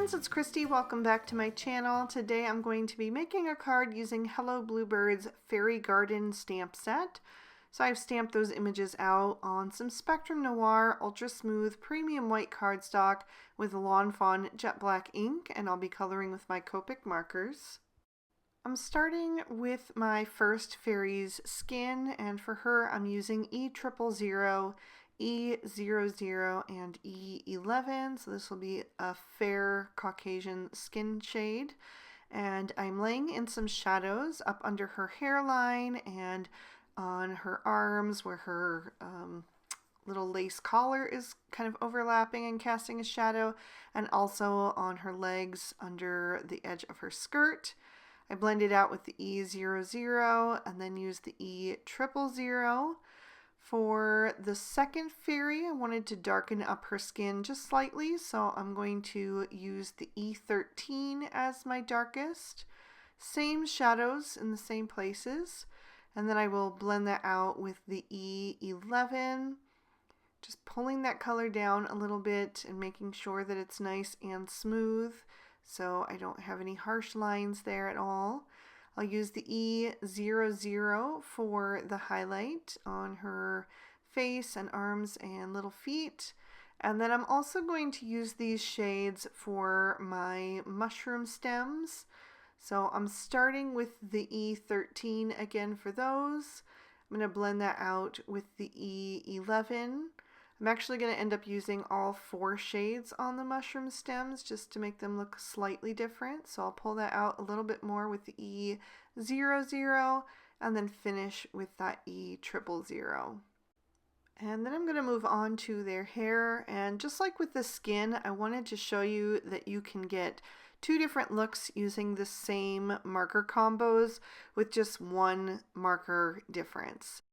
friends, it's Christy. Welcome back to my channel. Today I'm going to be making a card using Hello Bluebird's Fairy Garden stamp set. So I've stamped those images out on some Spectrum Noir Ultra Smooth Premium White cardstock with Lawn Fawn Jet Black ink, and I'll be coloring with my Copic markers. I'm starting with my first fairy's skin, and for her I'm using E000, E00, and E11. So this will be a fair Caucasian skin shade. And I'm laying in some shadows up under her hairline and on her arms where her little lace collar is kind of overlapping and casting a shadow, and also on her legs under the edge of her skirt. I blended out with the E00 and then used the E000. For the second fairy, I wanted to darken up her skin just slightly, so I'm going to use the E13 as my darkest. Same shadows in the same places, and then I will blend that out with the E11, just pulling that color down a little bit and making sure that it's nice and smooth so I don't have any harsh lines there at all. I'll use the E00 for the highlight on her face and arms and little feet. And then I'm also going to use these shades for my mushroom stems. So I'm starting with the E13 again for those. I'm going to blend that out with the E11. I'm actually going to end up using all 4 shades on the mushroom stems just to make them look slightly different. So I'll pull that out a little bit more with the E00 and then finish with that E000. And then I'm going to move on to their hair, and just like with the skin, I wanted to show you that you can get 2 different looks using the same marker combos with just 1 marker difference.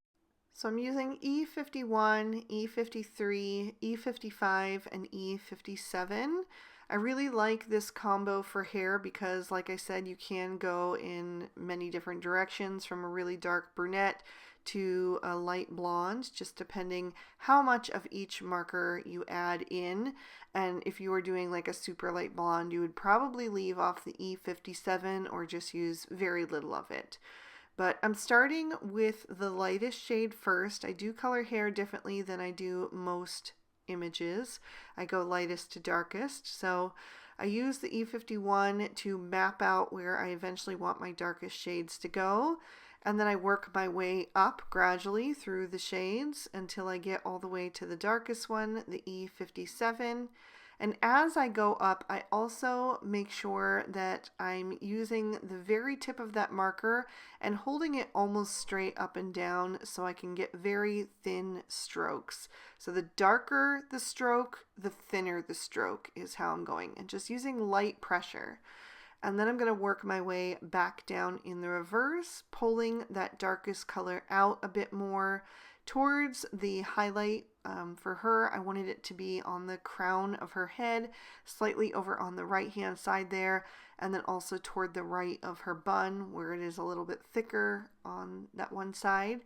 So I'm using E51, E53, E55, and E57. I really like this combo for hair because, like I said, you can go in many different directions, from a really dark brunette to a light blonde, just depending how much of each marker you add in. And if you were doing like a super light blonde, you would probably leave off the E57 or just use very little of it. But I'm starting with the lightest shade first. I do color hair differently than I do most images. I go lightest to darkest. So I use the E51 to map out where I eventually want my darkest shades to go. And then I work my way up gradually through the shades until I get all the way to the darkest one, the E57. And as I go up, I also make sure that I'm using the very tip of that marker and holding it almost straight up and down so I can get very thin strokes. So the darker the stroke, the thinner the stroke is how I'm going, and just using light pressure. And then I'm going to work my way back down in the reverse, pulling that darkest color out a bit more towards the highlight. For her, I wanted it to be on the crown of her head, slightly over on the right hand side there, and then also toward the right of her bun where it is a little bit thicker on that one side.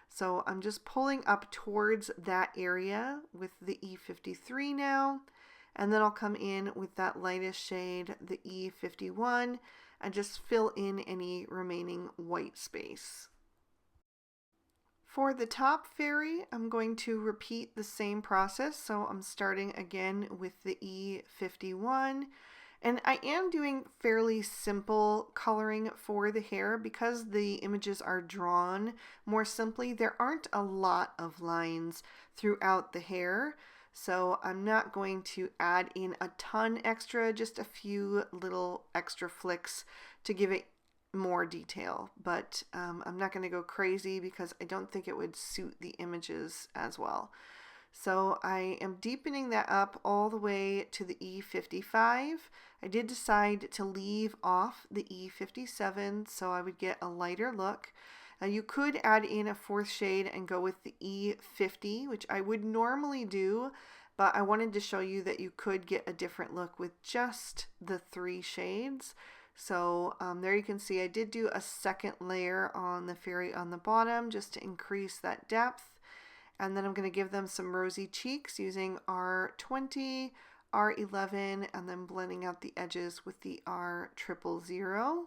So I'm just pulling up towards that area with the E53 now, and then I'll come in with that lightest shade, the E51, and just fill in any remaining white space. For the top fairy, I'm going to repeat the same process. So I'm starting again with the E51, and I am doing fairly simple coloring for the hair because the images are drawn more simply. There aren't a lot of lines throughout the hair, so I'm not going to add in a ton extra, just a few little extra flicks to give it more detail, but I'm not going to go crazy because I don't think it would suit the images as well. So I am deepening that up all the way to the E55. I did decide to leave off the E57 so I would get a lighter look. Now you could add in a 4th shade and go with the E50, which I would normally do, but I wanted to show you that you could get a different look with just the 3 shades. So there you can see I did do a second layer on the fairy on the bottom just to increase that depth. And then I'm going to give them some rosy cheeks using R20, R11 and then blending out the edges with the R000.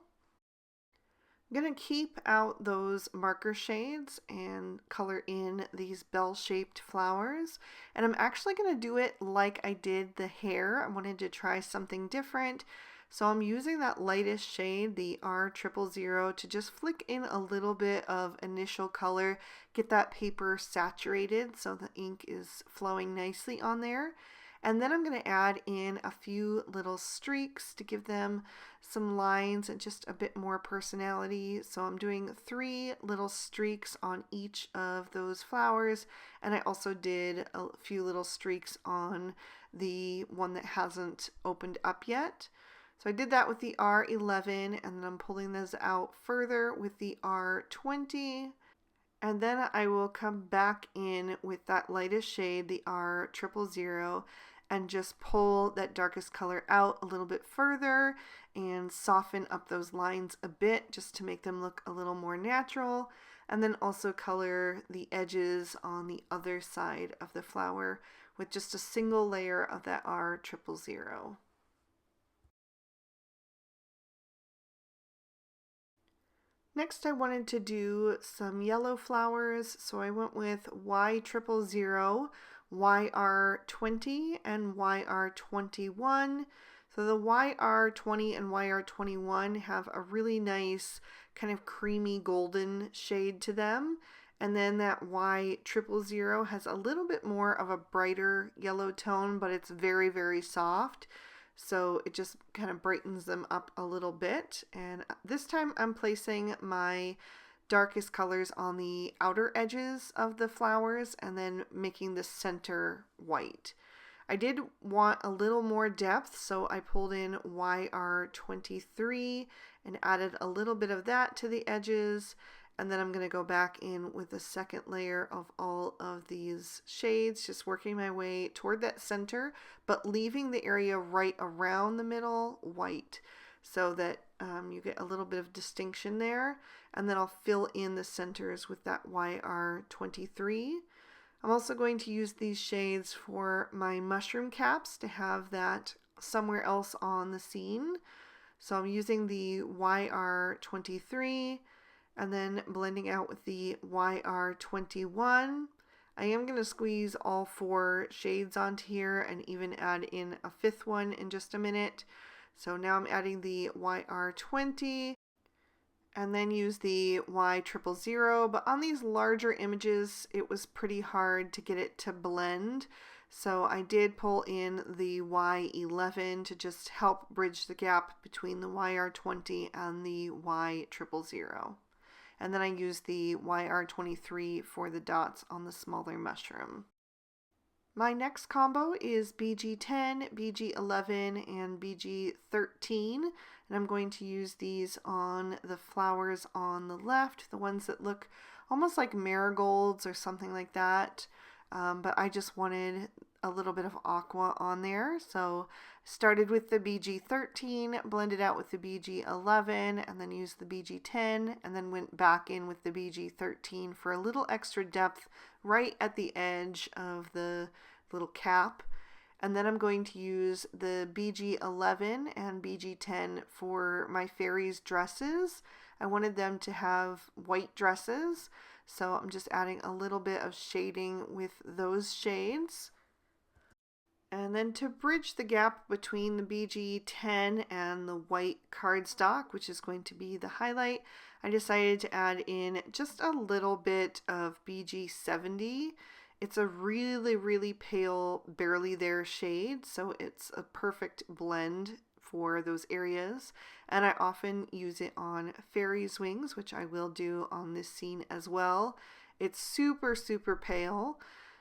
I'm going to keep out those marker shades and color in these bell-shaped flowers. And I'm actually going to do it like I did the hair. I wanted to try something different. So I'm using that lightest shade, the R000, to just flick in a little bit of initial color, get that paper saturated so the ink is flowing nicely on there. And then I'm going to add in a few little streaks to give them some lines and just a bit more personality. So I'm doing 3 little streaks on each of those flowers, and I also did a few little streaks on the one that hasn't opened up yet. So I did that with the R11, and then I'm pulling those out further with the R20. And then I will come back in with that lightest shade, the R000, and just pull that darkest color out a little bit further and soften up those lines a bit just to make them look a little more natural. And then also color the edges on the other side of the flower with just a single layer of that R000. Next, I wanted to do some yellow flowers, so I went with Y000, YR20, and YR21. So the YR20 and YR21 have a really nice kind of creamy golden shade to them. And then that Y000 has a little bit more of a brighter yellow tone, but it's very, very soft. So it just kind of brightens them up a little bit. And this time I'm placing my darkest colors on the outer edges of the flowers and then making the center white. I did want a little more depth, so I pulled in YR23 and added a little bit of that to the edges. And then I'm going to go back in with a second layer of all of these shades, just working my way toward that center, but leaving the area right around the middle white so that you get a little bit of distinction there. And then I'll fill in the centers with that YR23. I'm also going to use these shades for my mushroom caps to have that somewhere else on the scene. So I'm using the YR23 and then blending out with the YR21. I am going to squeeze all 4 shades onto here and even add in a 5th one in just a minute. So now I'm adding the YR20 and then use the Y000, but on these larger images it was pretty hard to get it to blend. So I did pull in the Y11 to just help bridge the gap between the YR20 and the Y000. And then I used the YR23 for the dots on the smaller mushroom. My next combo is BG10, BG11, and BG13. And I'm going to use these on the flowers on the left, the ones that look almost like marigolds or something like that. But I just wanted a little bit of aqua on there. So started with the BG13, blended out with the BG11, and then used the BG10, and then went back in with the BG13 for a little extra depth right at the edge of the little cap. And then I'm going to use the BG11 and BG10 for my fairies dresses. I wanted them to have white dresses, so I'm just adding a little bit of shading with those shades. And then to bridge the gap between the BG10 and the white cardstock, which is going to be the highlight, I decided to add in just a little bit of BG70. It's a really, really pale, barely there shade, so it's a perfect blend for those areas. And I often use it on fairies' wings, which I will do on this scene as well. It's super, super pale.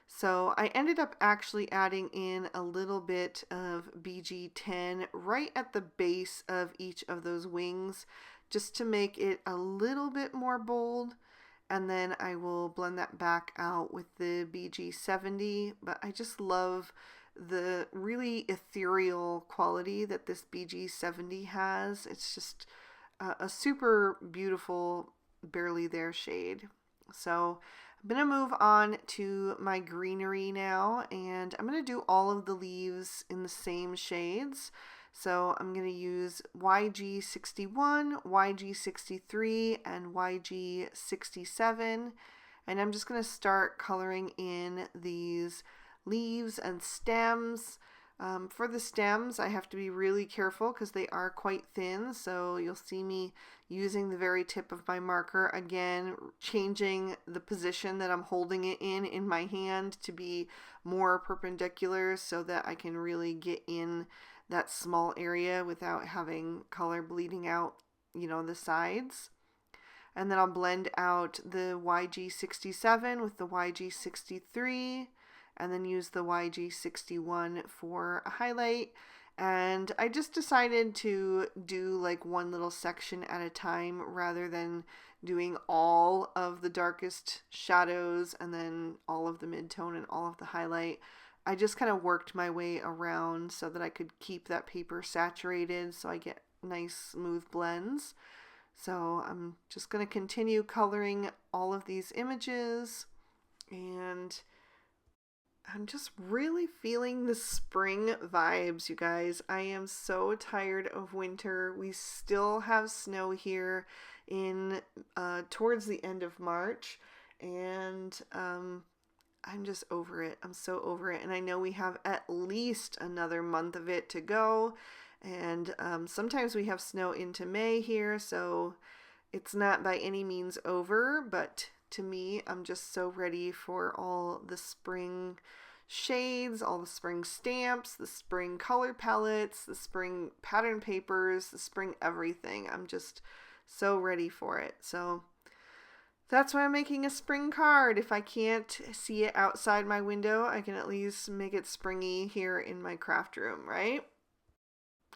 So I ended up actually adding in a little bit of BG10 right at the base of each of those wings just to make it a little bit more bold. And then I will blend that back out with the BG70. But I just love the really ethereal quality that this BG70 has. It's just a super beautiful, barely there shade. So I'm going to move on to my greenery now, and I'm going to do all of the leaves in the same shades. So I'm going to use YG61, YG63, and YG67. And I'm just going to start coloring in these leaves and stems. For the stems, I have to be really careful because they are quite thin. So you'll see me using the very tip of my marker, again, changing the position that I'm holding it in my hand to be more perpendicular so that I can really get in that small area without having color bleeding out, the sides. And then I'll blend out the YG67 with the YG63, and then use the YG61 for a highlight. And I just decided to do like one little section at a time rather than doing all of the darkest shadows and then all of the mid-tone and all of the highlight. I just kind of worked my way around so that I could keep that paper saturated so I get nice smooth blends. So I'm just going to continue coloring all of these images, and I'm just really feeling the spring vibes, you guys. I am so tired of winter. We still have snow here in towards the end of March, and I'm just over it. I'm so over it, and I know we have at least another month of it to go. And sometimes we have snow into May here, so it's not by any means over, but to me, I'm just so ready for all the spring shades, all the spring stamps, the spring color palettes, the spring pattern papers, the spring everything. I'm just so ready for it. So that's why I'm making a spring card. If I can't see it outside my window, I can at least make it springy here in my craft room, right?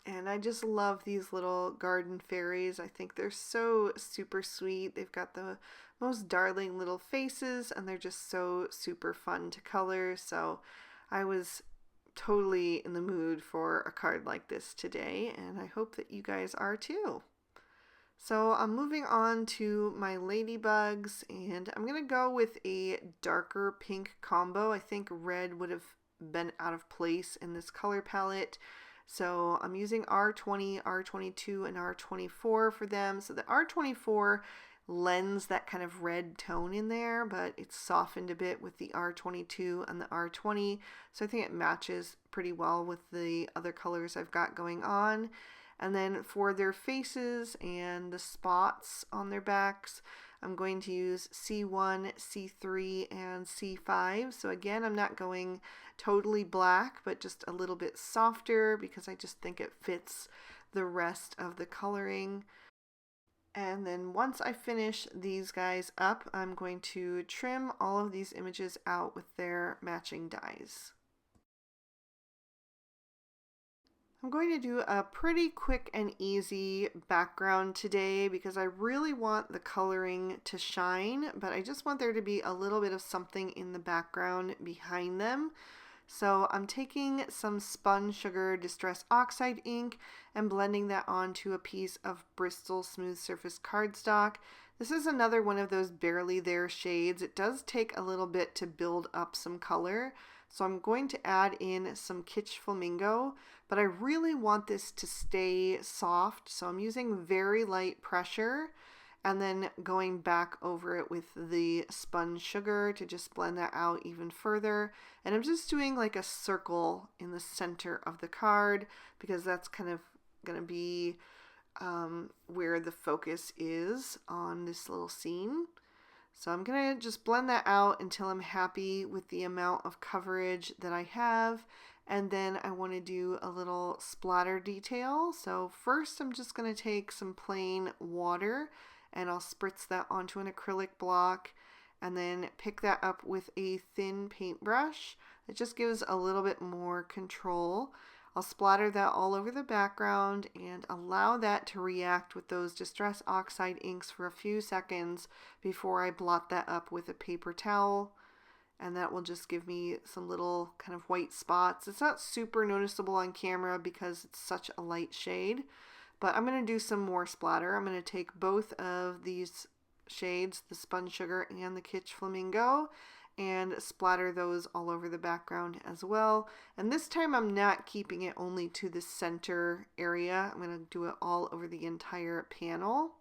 And I just love these little garden fairies. I think they're so super sweet. They've got the most darling little faces, and they're just so super fun to color. So I was totally in the mood for a card like this today, and I hope that you guys are too. So I'm moving on to my ladybugs, and I'm going to go with a darker pink combo. I think red would have been out of place in this color palette. So I'm using R20, R22, and R24 for them. So the R24 lends that kind of red tone in there, but it's softened a bit with the R22 and the R20. So I think it matches pretty well with the other colors I've got going on. And then for their faces and the spots on their backs, I'm going to use C1, C3, and C5. So again, I'm not going totally black, but just a little bit softer because I just think it fits the rest of the coloring. And then once I finish these guys up, I'm going to trim all of these images out with their matching dies. I'm going to do a pretty quick and easy background today because I really want the coloring to shine, but I just want there to be a little bit of something in the background behind them. So I'm taking some spun sugar Distress Oxide ink and blending that onto a piece of Bristol smooth surface cardstock. This is another one of those barely there shades. It does take a little bit to build up some color. So I'm going to add in some Kitsch Flamingo, but I really want this to stay soft. So I'm using very light pressure and then going back over it with the spun sugar to just blend that out even further. And I'm just doing like a circle in the center of the card because that's kind of going to be where the focus is on this little scene. So I'm going to just blend that out until I'm happy with the amount of coverage that I have. And then I want to do a little splatter detail. So first I'm just going to take some plain water and I'll spritz that onto an acrylic block and then pick that up with a thin paintbrush. It just gives a little bit more control. I'll splatter that all over the background and allow that to react with those Distress Oxide inks for a few seconds before I blot that up with a paper towel. And that will just give me some little kind of white spots. It's not super noticeable on camera because it's such a light shade, but I'm going to do some more splatter. I'm going to take both of these shades, the Spun Sugar and the Kitsch Flamingo, and splatter those all over the background as well. And this time I'm not keeping it only to the center area. I'm going to do it all over the entire panel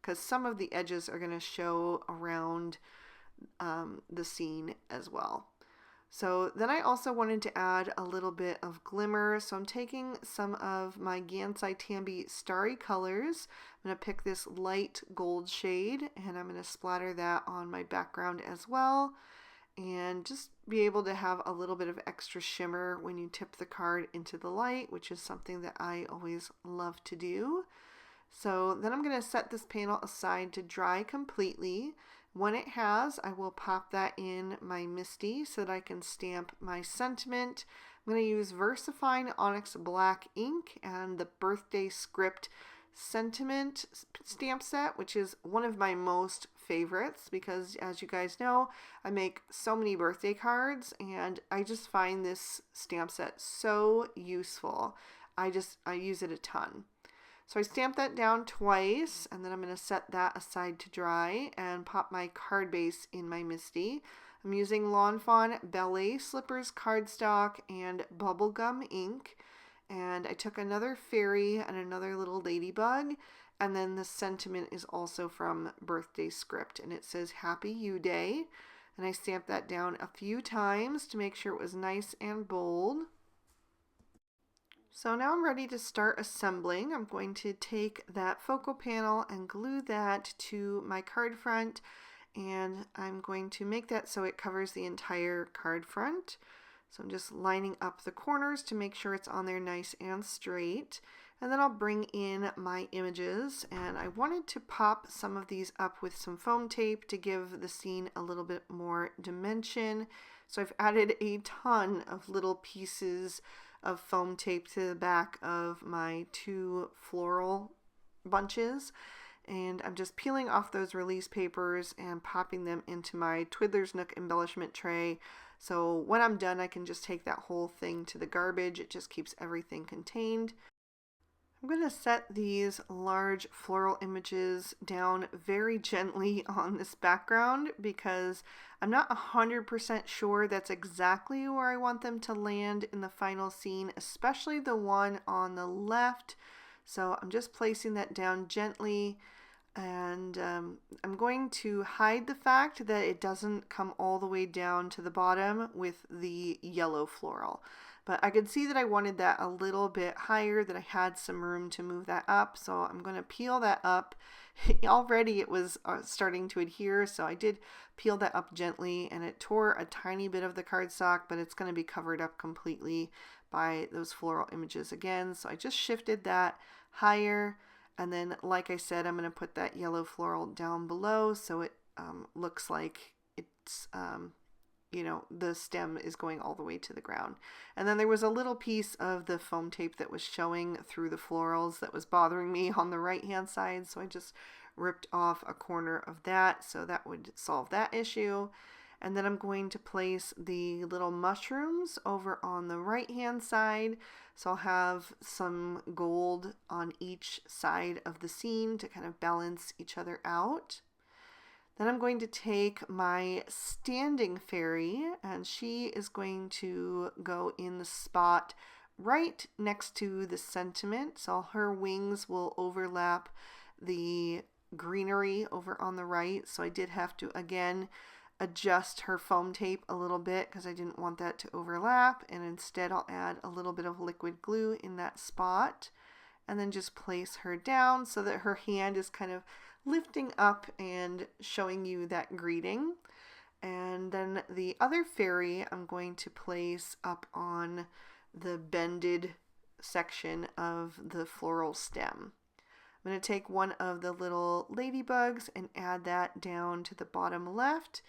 because some of the edges are going to show around the scene as well. So then I also wanted to add a little bit of glimmer. So I'm taking some of my Gansai Tambi Starry Colors. I'm going to pick this light gold shade and I'm going to splatter that on my background as well. And just be able to have a little bit of extra shimmer when you tip the card into the light, which is something that I always love to do. So then I'm going to set this panel aside to dry completely. When it has, I will pop that in my Misty so that I can stamp my sentiment. I'm going to use VersaFine Onyx Black ink and the Birthday Script Sentiment stamp set, which is one of my most favorites because, as you guys know, I make so many birthday cards and I just find this stamp set so useful. I use it a ton. So I stamped that down twice, and then I'm going to set that aside to dry and pop my card base in my Misty. I'm using Lawn Fawn Ballet Slippers cardstock and bubblegum ink. And I took another fairy and another little ladybug. And then the sentiment is also from Birthday Script, and it says Happy You Day. And I stamped that down a few times to make sure it was nice and bold. So now I'm ready to start assembling. I'm going to take that focal panel and glue that to my card front, and I'm going to make that so it covers the entire card front. So I'm just lining up the corners to make sure it's on there nice and straight. And then I'll bring in my images, and I wanted to pop some of these up with some foam tape to give the scene a little bit more dimension. So I've added a ton of little pieces of foam tape to the back of my two floral bunches, and I'm just peeling off those release papers and popping them into my Twiddler's Nook embellishment tray. So when I'm done, I can just take that whole thing to the garbage. It just keeps everything contained. I'm going to set these large floral images down very gently on this background because I'm not 100% sure that's exactly where I want them to land in the final scene, especially the one on the left. So I'm just placing that down gently, and I'm going to hide the fact that it doesn't come all the way down to the bottom with the yellow floral. But I could see that I wanted that a little bit higher, that I had some room to move that up. So I'm going to peel that up. Already it was starting to adhere, so I did peel that up gently, and it tore a tiny bit of the cardstock, but it's going to be covered up completely by those floral images again. So I just shifted that higher, and then, like I said, I'm going to put that yellow floral down below so it looks like it's you know, the stem is going all the way to the ground. And then there was a little piece of the foam tape that was showing through the florals that was bothering me on the right hand side, so I just ripped off a corner of that, so that would solve that issue. And then I'm going to place the little mushrooms over on the right hand side, so I'll have some gold on each side of the scene to kind of balance each other out. Then I'm going to take my standing fairy, and she is going to go in the spot right next to the sentiment. So her wings will overlap the greenery over on the right. So I did have to, again, adjust her foam tape a little bit because I didn't want that to overlap. And instead I'll add a little bit of liquid glue in that spot, and then just place her down so that her hand is kind of lifting up and showing you that greeting. And then the other fairy I'm going to place up on the bended section of the floral stem. I'm going to take one of the little ladybugs and add that down to the bottom left.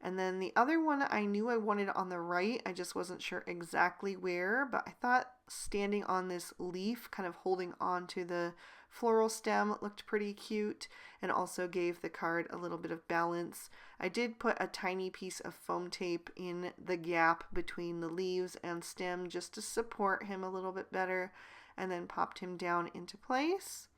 And then the other one I knew I wanted on the right. I just wasn't sure exactly where, but I thought standing on this leaf, kind of holding on to the floral stem, looked pretty cute and also gave the card a little bit of balance. I did put a tiny piece of foam tape in the gap between the leaves and stem just to support him a little bit better, and then popped him down into place.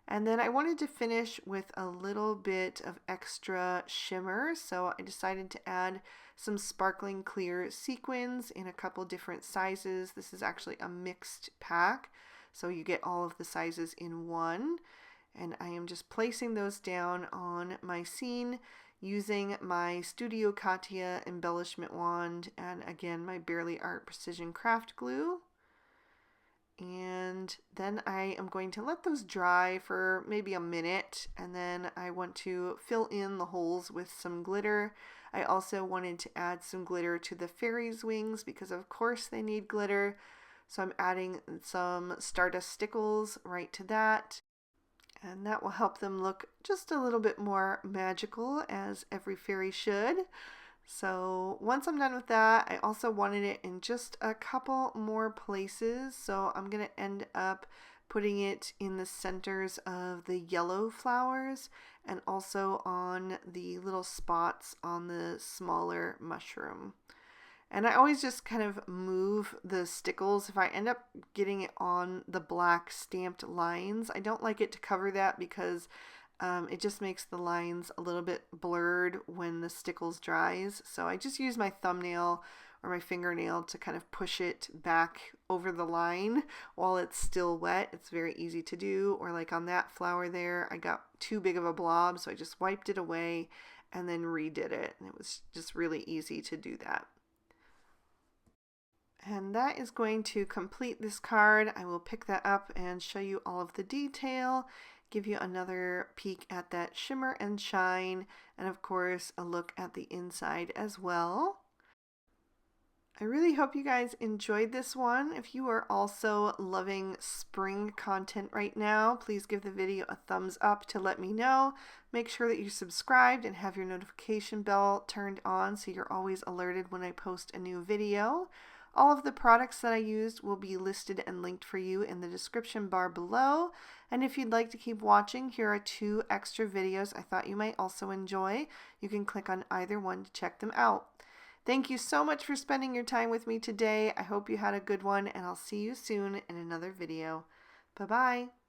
And then I wanted to finish with a little bit of extra shimmer, so I decided to add some sparkling clear sequins in a couple different sizes. This is actually a mixed pack, so you get all of the sizes in one. And I am just placing those down on my scene using my Studio Katia embellishment wand and again my Barely Art Precision Craft Glue. And then I am going to let those dry for maybe a minute, and then I want to fill in the holes with some glitter. I also wanted to add some glitter to the fairies' wings because of course they need glitter. So I'm adding some Stardust Stickles right to that. And that will help them look just a little bit more magical, as every fairy should. So once I'm done with that, I also wanted it in just a couple more places. So I'm going to end up putting it in the centers of the yellow flowers and also on the little spots on the smaller mushroom. And I always just kind of move the stickles. If I end up getting it on the black stamped lines, I don't like it to cover that because it just makes the lines a little bit blurred when the stickles dries. So I just use my thumbnail or my fingernail to kind of push it back over the line while it's still wet. It's very easy to do. Or like on that flower there, I got too big of a blob, so I just wiped it away and then redid it. And it was just really easy to do that. And that is going to complete this card. I will pick that up and show you all of the detail, give you another peek at that shimmer and shine, and of course a look at the inside as well. I really hope you guys enjoyed this one. If you are also loving spring content right now, please give the video a thumbs up to let me know. Make sure that you're subscribed and have your notification bell turned on so you're always alerted when I post a new video. All of the products that I used will be listed and linked for you in the description bar below. And if you'd like to keep watching, here are 2 extra videos I thought you might also enjoy. You can click on either one to check them out. Thank you so much for spending your time with me today. I hope you had a good one, and I'll see you soon in another video. Bye-bye.